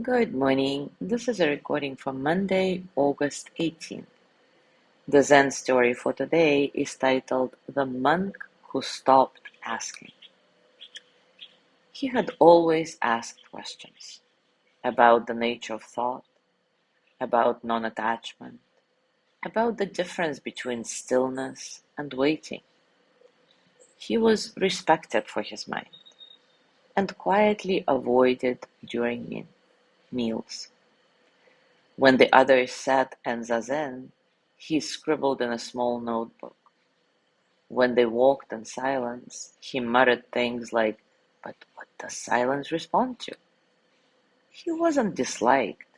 Good morning. This is a recording from Monday, August 18th. The Zen story for today is titled The Monk Who Stopped Asking. He had always asked questions about the nature of thought, about non-attachment, about the difference between stillness and waiting. He was respected for his mind and quietly avoided during meals. When the others sat and zazen, he scribbled in a small notebook. When they walked in silence, he muttered things like, "But what does silence respond to?" He wasn't disliked,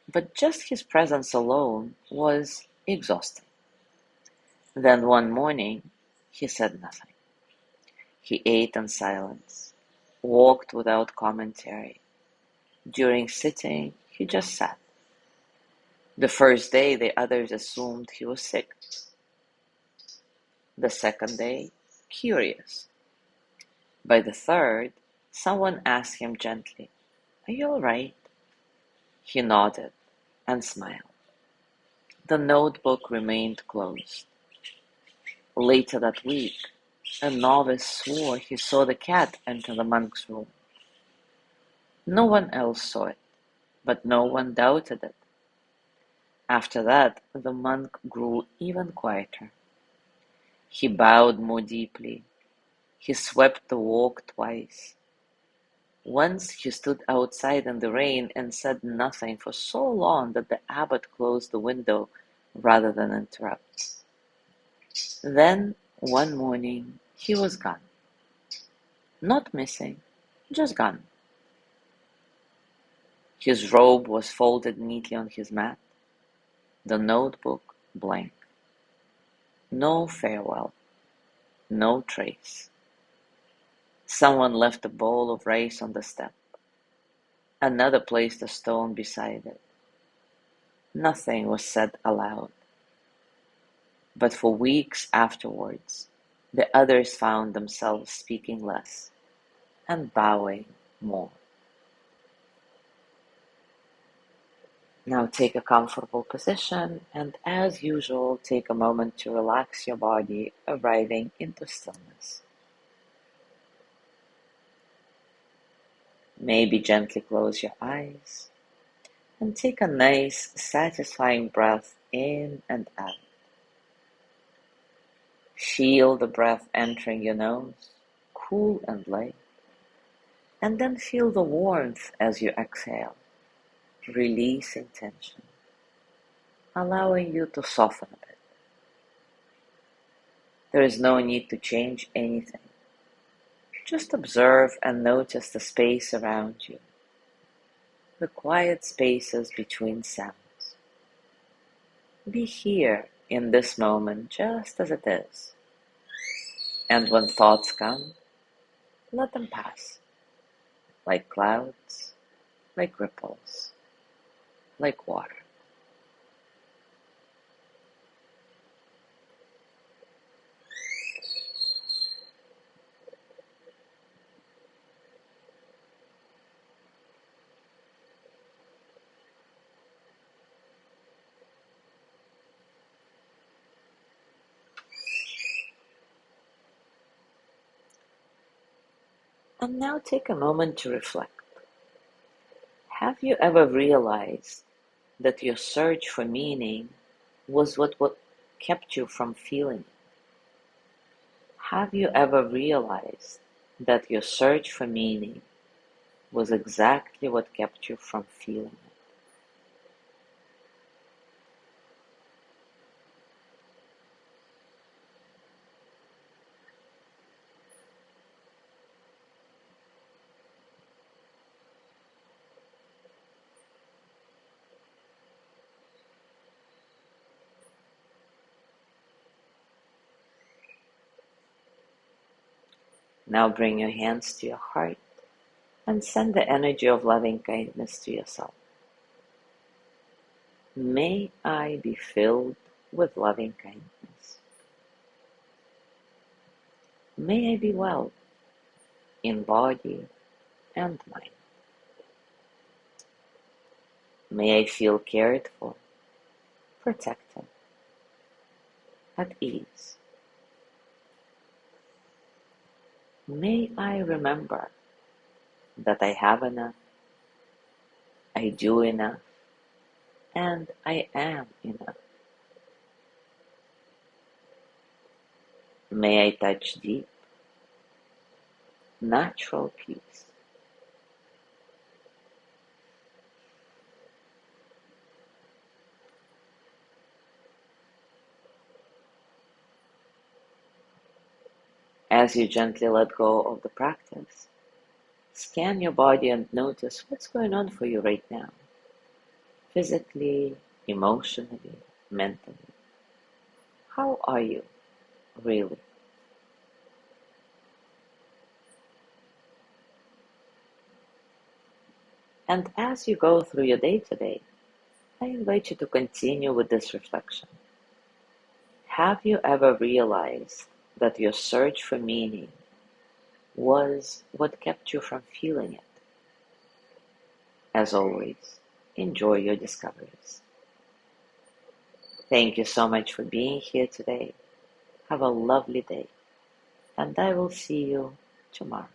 but just his presence alone was exhausting. Then one morning, he said nothing. He ate in silence, walked without commentary. During sitting, he just sat. The first day, the others assumed he was sick. The second day, curious. By the third, someone asked him gently, "Are you all right?" He nodded and smiled. The notebook remained closed. Later that week, a novice swore he saw the cat enter the monk's room. No one else saw it, but no one doubted it. After that, the monk grew even quieter. He bowed more deeply. He swept the walk twice. Once he stood outside in the rain and said nothing for so long that the abbot closed the window rather than interrupt. Then, one morning, he was gone. Not missing, just gone. His robe was folded neatly on his mat, the notebook blank. No farewell, no trace. Someone left a bowl of rice on the step. Another placed a stone beside it. Nothing was said aloud. But for weeks afterwards, the others found themselves speaking less and bowing more. Now take a comfortable position and, as usual, take a moment to relax your body, arriving into stillness. Maybe gently close your eyes and take a nice, satisfying breath in and out. Feel the breath entering your nose, cool and light, and then feel the warmth as you exhale, releasing tension, allowing you to soften a bit. There is no need to change anything. Just observe and notice the space around you, the quiet spaces between sounds. Be here in this moment just as it is. And when thoughts come, let them pass, like clouds, like ripples, like water. And now take a moment to reflect. Have you ever realized that your search for meaning was what kept you from feeling it? Have you ever realized that your search for meaning was exactly what kept you from feeling it? Now bring your hands to your heart and send the energy of loving kindness to yourself. May I be filled with loving kindness. May I be well in body and mind. May I feel cared for, protected, at ease. May I remember that I have enough, I do enough, and I am enough. May I touch deep, natural peace. As you gently let go of the practice, scan your body and notice what's going on for you right now, physically, emotionally, mentally. How are you, really? And as you go through your day today, I invite you to continue with this reflection. Have you ever realized that your search for meaning was what kept you from feeling it? As always, enjoy your discoveries. Thank you so much for being here today. Have a lovely day, and I will see you tomorrow.